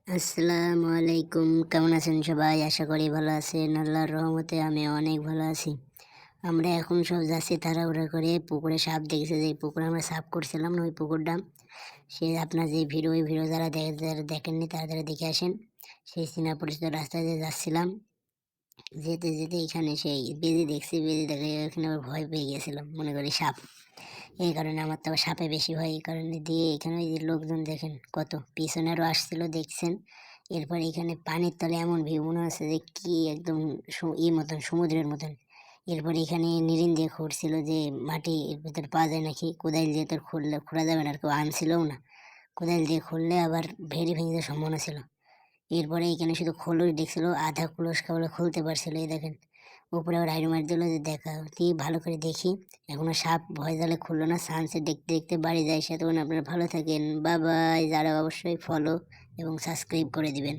আসসালামু আলাইকুম, কেমন আছেন সবাই? আশা করি ভালো আছেন। আল্লাহর রহমতে আমি অনেক ভালো আছি। আমরা এখন সব যাচ্ছি তাড়াহুড়া করে পুকুরে সাপ দেখেছি, যে পুকুরে আমরা সাপ করছিলাম না, ওই পুকুরটা। সে আপনার যে ভিডিও, ওই ভিডিও যারা দেখেননি তারা দেখে আসেন। সেই চীনা পরিচিত রাস্তা দিয়ে যাচ্ছিলাম, যেতে যেতে এখানে সেই বেজি দেখছি। বেজি দেখে এখানে আবার ভয় পেয়ে গেছিলাম, মনে করি সাপ। এই কারণে আমার তো আবার সাপে বেশি ভয়, এই কারণে দিয়ে এখানে ওই যে লোকজন দেখেন কত, পিছনেরও আসছিল দেখছেন। এরপর এখানে পানির তলে এমন ভিউ মনে হচ্ছে যে কি একদম মতন, সমুদ্রের মতন। এরপর এখানে নিরিন দিয়ে খুঁড়ছিল, যে মাটি এর ভিতর পাওয়া যায় নাকি, কোদাইল দিয়ে তোর খুঁড়লে খোঁড়া যাবে না, আর কেউ আনছিলও না। কোদাইল দিয়ে খুঁড়লে আবার ভেঙে যাওয়ার সম্ভাবনা ছিল। এরপরে এখানে শুধু খোলস দেখছিল, আধা খোলস কেবল খুলতে পারছিল। এই দেখেন উপরে আবার হাইড মার দিল যে দেখা তুই ভালো করে দেখি। এখনো সাপ ভয় জালে খুললো না। সানসেট দেখতে দেখতে বাড়ি যাই। সে তখন আপনারা ভালো থাকেন, বাবাই। যারা অবশ্যই ফলো এবং সাবস্ক্রাইব করে দিবেন।